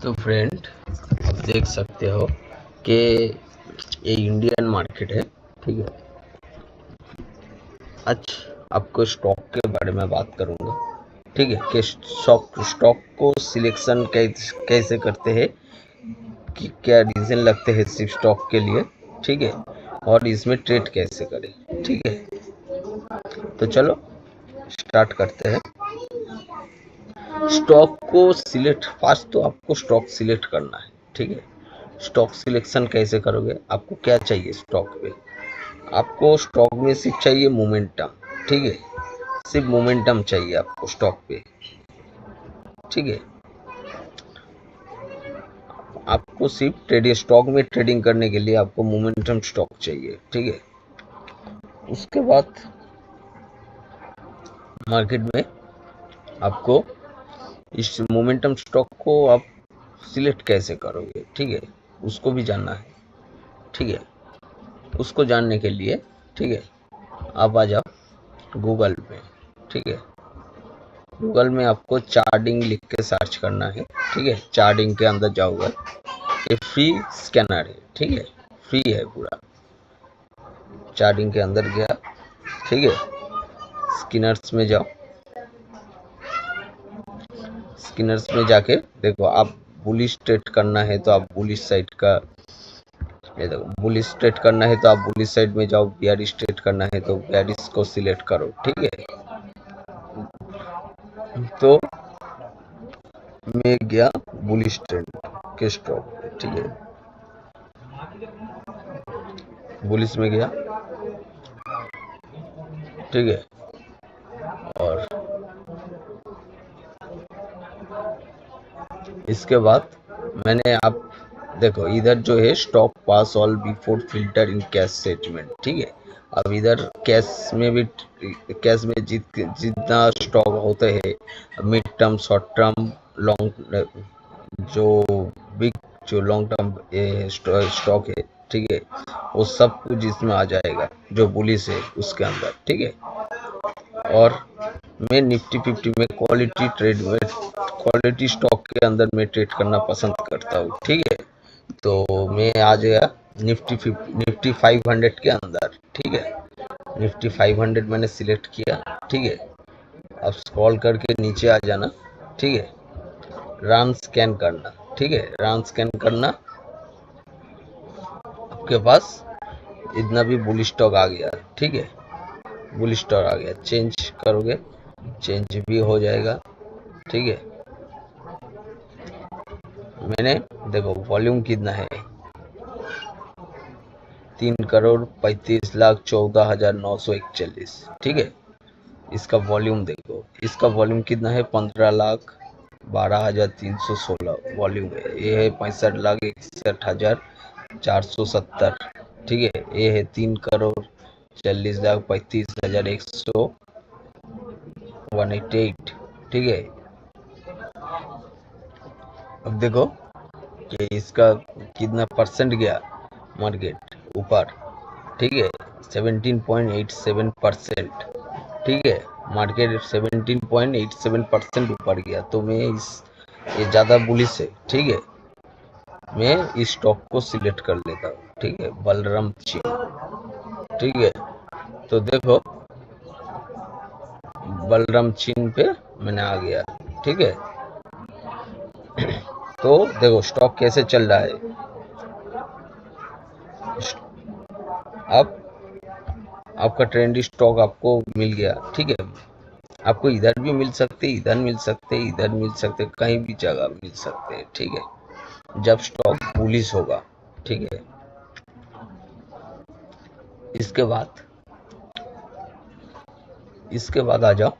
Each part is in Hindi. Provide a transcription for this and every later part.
तो फ्रेंड, आप देख सकते हो कि ये इंडियन मार्केट है। ठीक है, आज आपको स्टॉक के बारे में बात करूंगा। ठीक है, कि स्टॉक को सिलेक्शन कैसे करते हैं, कि क्या रीज़न लगते हैं सिर्फ स्टॉक के लिए। ठीक है, और इसमें ट्रेड कैसे करें। ठीक है, तो चलो स्टार्ट करते हैं। स्टॉक को सिलेक्ट, फास्ट तो आपको स्टॉक सिलेक्ट करना है। ठीक है, स्टॉक सिलेक्शन कैसे करोगे, आपको क्या चाहिए स्टॉक पे। आपको स्टॉक में सिर्फ चाहिए मोमेंटम। ठीक है, सिर्फ मोमेंटम चाहिए आपको स्टॉक पे। ठीक है, आपको सिर्फ ट्रेडिंग स्टॉक में ट्रेडिंग करने के लिए आपको मोमेंटम स्टॉक चाहिए। ठीक है, उसके बाद मार्केट में आपको इस मोमेंटम स्टॉक को आप सिलेक्ट कैसे करोगे। ठीक है, उसको भी जानना है। ठीक है, उसको जानने के लिए ठीक है, आप आ जाओ गूगल पे। ठीक है, गूगल में आपको चार्टिंग लिख के सर्च करना है। ठीक है, चार्टिंग के अंदर जाओगे, ये फ्री स्कैनर है। ठीक है, फ्री है पूरा। चार्टिंग के अंदर गया, ठीक है, स्किनर्स में जाओ। स्किनर्स में जाके देखो, आप बुलिश ट्रेड करना है तो आप बुलिश साइड का, ये देखो बुलिश ट्रेड करना है तो आप बुलिश साइड में जाओ, बियरिश ट्रेड करना है तो बियरिश को सिलेक्ट करो। ठीक है, तो मैं गया बुलिश ट्रेंड के स्टॉक। ठीक है, बुलिश में गया। ठीक है, और इसके बाद मैंने, आप देखो इधर जो है stock pass all before filter in cash settlement. ठीक है, अब इधर कैश में भी, कैश में जितना स्टॉक होते हैं, mid term, short term, long, जो बिग, जो लॉन्ग टर्म स्टॉक है। ठीक है, वो सब कुछ इसमें आ जाएगा जो बुलिश है उसके अंदर। ठीक है, और मैं निफ्टी 50 में क्वालिटी ट्रेड में, क्वालिटी स्टॉक के अंदर मैं ट्रेड करना पसंद करता हूँ। ठीक है, तो मैं आ गया निफ्टी 500 के अंदर। ठीक है, निफ्टी 500 मैंने सिलेक्ट किया। ठीक है, अब स्क्रॉल करके नीचे आ जाना। ठीक है, रन स्कैन करना। ठीक है, रन स्कैन करना, आपके पास इतना भी बुलिश स्टॉक आ गया। ठीक है, बुलिश स्टॉक आ गया, चेंज करोगे, चेंज भी हो जाएगा। ठीक है, मैंने देखो वॉल्यूम कितना है, 3,35,14,941। ठीक है, इसका वॉल्यूम देखो, इसका वॉल्यूम कितना है, 15,12,316 वॉल्यूम है। ये है 65,61,470। ठीक है, ये है 3,40,35,188। ठीक है, अब देखो कि इसका कितना परसेंट गया मार्केट ऊपर। ठीक है, 17.87%। ठीक है, मार्केट 17.87% ऊपर गया, तो मैं इस, ये ज़्यादा बुलिश है। ठीक है, मैं इस स्टॉक को सिलेक्ट कर लेता हूँ। ठीक है, बलराम चीन। ठीक है, तो देखो बलराम चीन पे मैंने आ गया। ठीक है, तो देखो स्टॉक कैसे चल रहा है। अब आपका ट्रेंडी स्टॉक आपको मिल गया। ठीक है, आपको इधर भी मिल सकते, इधर मिल सकते, इधर मिल सकते, कहीं भी जगह मिल सकते हैं। ठीक है, जब स्टॉक बुलिश होगा। ठीक है, इसके बाद, इसके बाद आ जाओ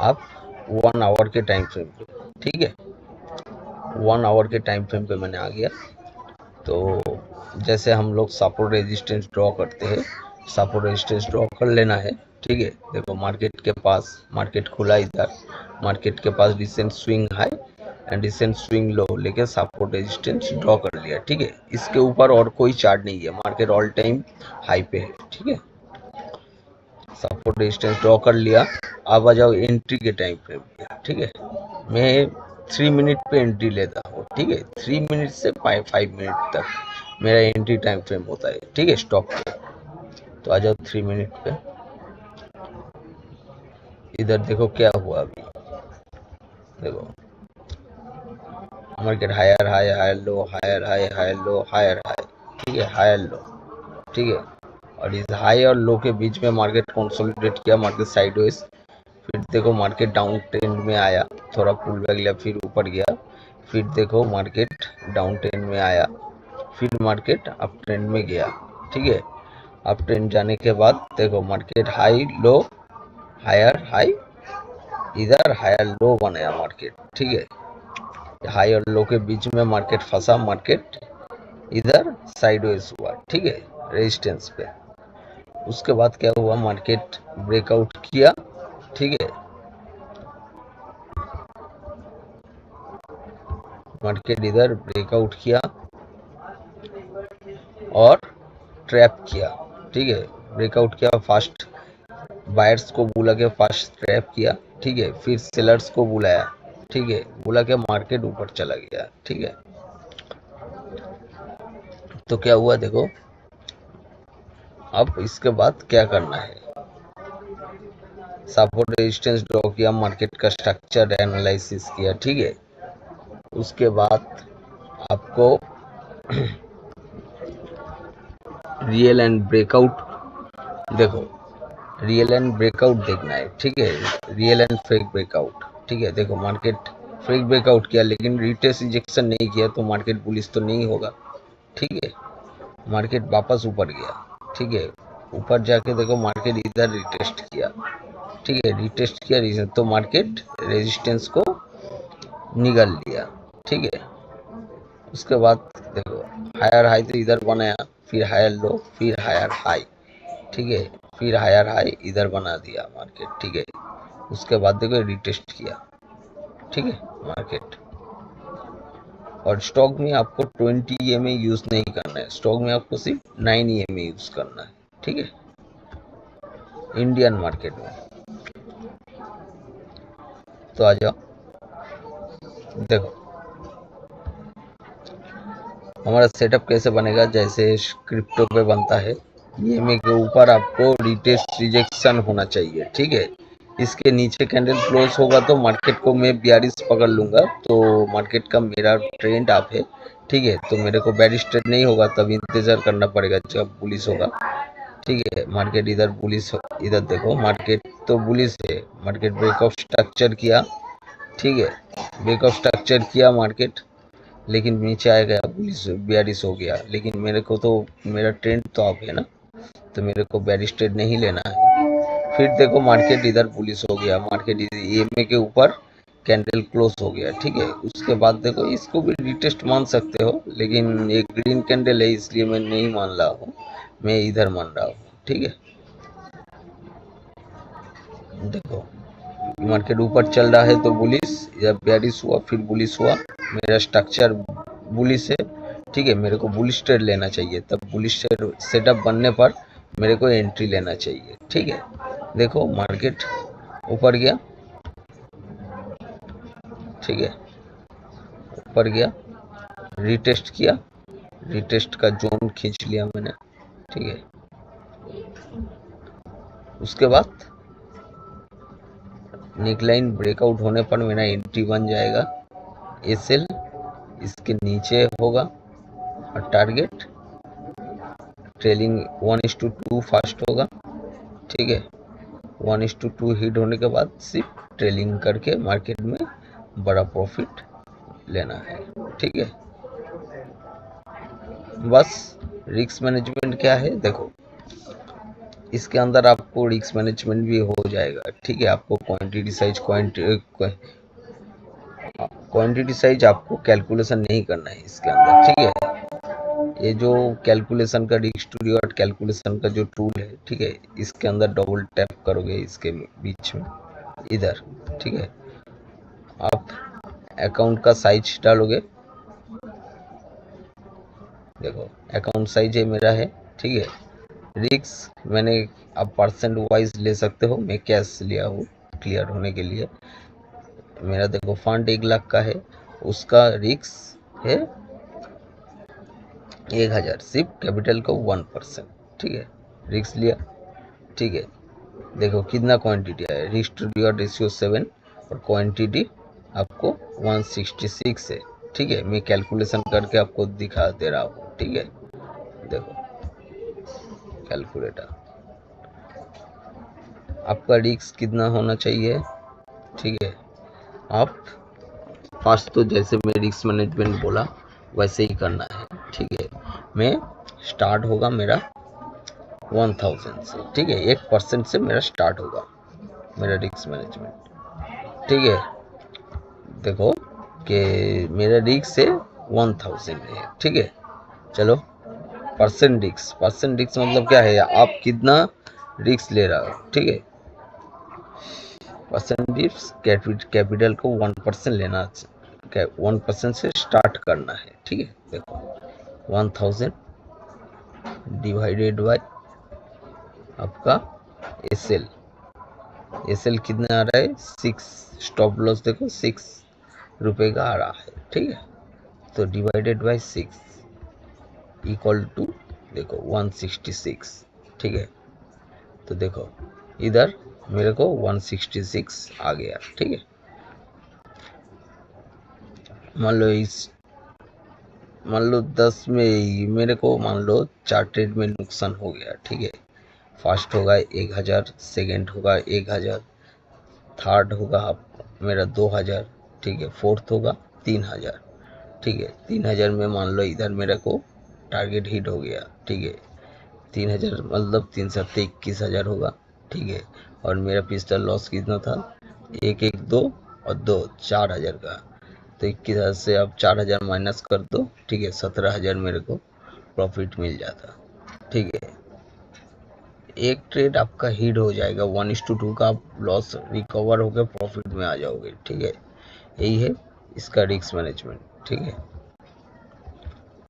आप 1 आवर के टाइम फ्रेम पे। ठीक है, 1 आवर के टाइम फ्रेम पे मैंने आ गया। तो जैसे हम लोग सपोर्ट रेजिस्टेंस ड्रॉ करते हैं, सपोर्ट रेजिस्टेंस ड्रॉ कर लेना है। ठीक है, देखो मार्केट के पास, मार्केट खुला इधर, मार्केट के पास recent swing high and recent swing low लेके सपोर्ट रेजिस्टेंस ड्रॉ कर लिया। ठीक है, इसके ऊपर और कोई चार्ट नहीं है, मार्केट ऑल टाइम हाई पे है। ठीक है, सपोर्ट रेजिस्टेंस ड्रॉ कर लिया। अब आ जाओ एंट्री के टाइम फ्रेम पे, ठीक है। मैं 3 मिनट पे एंट्री लेता हूँ, ठीक है। 3 मिनट से 5 मिनट तक मेरा एंट्री टाइम फ्रेम होता है, ठीक है, स्टॉक पे। तो आ जाओ 3 मिनट पे। इधर देखो क्या हुआ अभी, देखो market higher high higher low, higher high higher low, higher high, ठीक है, हायर लो, ठीक है। और इस हाई और लो के बीच में मार्केट कंसोलिडेट किया, मार्केट साइडवेज। फिर देखो मार्केट डाउन ट्रेंड में आया, थोड़ा पुल बैक लिया, फिर ऊपर गया। फिर देखो मार्केट डाउन ट्रेंड में आया, फिर मार्केट अप ट्रेंड में गया, ठीक है। अप ट्रेंड जाने के बाद देखो market high low higher high, इधर हायर लो बनाया मार्केट, ठीक है। हाई और लो के बीच में मार्केट फंसा, मार्केट इधर साइडवेज हुआ, ठीक है, रेजिस्टेंस पे। उसके बाद क्या हुआ, मार्केट ब्रेकआउट किया, ठीक है। मार्केट इधर ब्रेकआउट किया और ट्रैप किया, ठीक है। ब्रेकआउट किया, फास्ट बायर्स को बुला के फास्ट ट्रैप किया, ठीक है। फिर सेलर्स को बुलाया, ठीक है, बुला के मार्केट ऊपर चला गया, ठीक है। तो क्या हुआ देखो, अब इसके बाद क्या करना है, सपोर्ट रेजिस्टेंस ड्रॉ किया, मार्केट का स्ट्रक्चर एनालिसिस किया, ठीक है। उसके बाद आपको रियल एंड ब्रेकआउट, देखो रियल एंड ब्रेकआउट देखना है, ठीक है, रियल एंड फेक ब्रेकआउट, ठीक है। देखो मार्केट फेक ब्रेकआउट किया लेकिन रिटेस्ट इंजेक्शन नहीं किया तो मार्केट बुलिश तो नहीं होगा, ठीक है। मार्केट वापस ऊपर गया, ठीक है। ऊपर जाके देखो मार्केट इधर रिटेस्ट किया, ठीक है, रिटेस्ट किया तो मार्केट रेजिस्टेंस को निगल लिया, ठीक है। उसके बाद देखो हायर हाई तो इधर बनाया, फिर हायर लो, फिर हायर हाई, ठीक है, फिर हायर हाई इधर बना दिया मार्केट, ठीक है। उसके बाद देखो रिटेस्ट किया, ठीक है, मार्केट। और स्टॉक में आपको 20 EMA यूज नहीं करना है, स्टॉक में आपको सिर्फ 9 EMA यूज करना है, ठीक है, इंडियन मार्केट में। तो आ जाओ, देखो हमारा सेटअप कैसे बनेगा, जैसे क्रिप्टो पे बनता है। EMA के ऊपर आपको रिटेस्ट रिजेक्शन होना चाहिए, ठीक है। इसके नीचे कैंडल क्लोज होगा तो मार्केट को मैं 42 पकड़ लूंगा, तो मार्केट का मेरा ट्रेंड आप है, ठीक है। तो मेरे को बेरिश ट्रेड नहीं होगा, तब इंतजार करना पड़ेगा जब बुलिश होगा, ठीक है। मार्केट इधर बुलिश, इधर देखो मार्केट तो बुलिश है, मार्केट ब्रेकऑफ स्ट्रक्चर किया, ठीक है, ब्रेकऑफ स्ट्रक्चर किया मार्केट, लेकिन नीचे आ गया, 42 हो गया। लेकिन मेरे को तो मेरा ट्रेंड तो अप है ना, तो मेरे को बेरिश ट्रेड नहीं लेना है। फिर देखो मार्केट इधर बुलिश हो गया, मार्केट EMA के ऊपर कैंडल क्लोज हो गया, ठीक है। उसके बाद देखो इसको भी रिटेस्ट मान सकते हो, लेकिन एक ग्रीन कैंडल है इसलिए मैं नहीं मान रहा हूँ, मैं इधर मान रहा हूँ, ठीक है। देखो मार्केट ऊपर चल रहा है तो बुलिश, जब बेरिश हुआ फिर बुलिश हुआ, मेरा स्ट्रक्चर बुलिश है, ठीक है। मेरे को बुलिश ट्रेड लेना चाहिए, तब बुलिश ट्रेड सेटअप बनने पर मेरे को एंट्री लेना चाहिए, ठीक है। देखो मार्केट ऊपर गया, ठीक है, ऊपर गया, रिटेस्ट किया, रिटेस्ट का जोन खींच लिया मैंने, ठीक है। उसके बाद नेकलाइन ब्रेकआउट होने पर मेरा एंट्री बन जाएगा, SL इसके नीचे होगा और टारगेट ट्रेलिंग 1:2 फास्ट होगा, ठीक है। 1:2 हिट होने के बाद सिर्फ ट्रेलिंग करके मार्केट में बड़ा प्रॉफिट लेना है, ठीक है। बस रिस्क मैनेजमेंट क्या है, देखो इसके अंदर आपको रिस्क मैनेजमेंट भी हो जाएगा, ठीक है। आपको क्वांटिटी साइज आपको कैलकुलेशन नहीं करना है इसके अंदर, ठीक है। ये जो कैलकुलेशन का रिस्क टू रिवॉर्ड कैलकुलेशन का जो टूल है, ठीक है, इसके अंदर डबल टैप करोगे इसके बीच में इधर, ठीक है। आप अकाउंट का साइज डालोगे, देखो अकाउंट साइज है मेरा है, ठीक है। रिस्क मैंने आप परसेंट वाइज ले सकते हो, मैं कैश लिया हूँ क्लियर होने के लिए। मेरा देखो फंड 1 लाख का है, उसका रिस्क है 1000, सिर्फ कैपिटल का 1%, ठीक है, रिस्क लिया, ठीक है। देखो कितना क्वांटिटी है, रिस्क टू रिवॉर्ड रेशियो 7 और क्वांटिटी आपको 166 है, ठीक है। मैं कैलकुलेशन करके आपको दिखा दे रहा हूँ, ठीक है। देखो कैलकुलेटर, आपका रिस्क कितना होना चाहिए, ठीक है। आप फर्स्ट तो जैसे मैं रिस्क मैनेजमेंट बोला वैसे ही करना है, ठीक है। मैं स्टार्ट होगा मेरा 1000 से, ठीक है, 1% से मेरा स्टार्ट होगा मेरा रिस्क मैनेजमेंट, ठीक है। देखो कि मेरा रिस्क से 1000 है, ठीक है। चलो परसेंट रिस्क मतलब क्या है, आप कितना रिस्क ले रहा हो, ठीक है। परसेंट रिस्क कैपिटल को 1% लेना, 1% से स्टार्ट करना है, ठीक है। देखो 1000 डिवाइडेड बाय आपका एस एल कितना आ रहा है 6, स्टॉप लॉस देखो 6 रुपए का आ रहा है, ठीक है। तो डिवाइडेड बाय 6 इक्वल टू देखो 166, ठीक है। तो देखो इधर मेरे को 166 आ गया, ठीक है। मान लो 10 में मेरे को मान लो 4 ट्रेड में नुकसान हो गया, ठीक है। फर्स्ट होगा 1000, सेकेंड होगा 1000, थर्ड होगा मेरा 2000, ठीक है, फोर्थ होगा 3000, ठीक है। 3000 में मान लो इधर मेरे को टारगेट हिट हो गया, ठीक है। 3000 मतलब 3 7 21,000 होगा, ठीक है। और मेरा पिछला लॉस कितना था, 1 1 2 और 2 4000 का। तो 21,000 से आप 4000 माइनस कर दो, ठीक है, 17,000 मेरे को प्रॉफिट मिल जाता, ठीक है। एक ट्रेड आपका हिट हो जाएगा, 1:2 का आप लॉस रिकवर होकर प्रॉफिट में आ जाओगे, ठीक है। यही है इसका रिस्क मैनेजमेंट, ठीक है।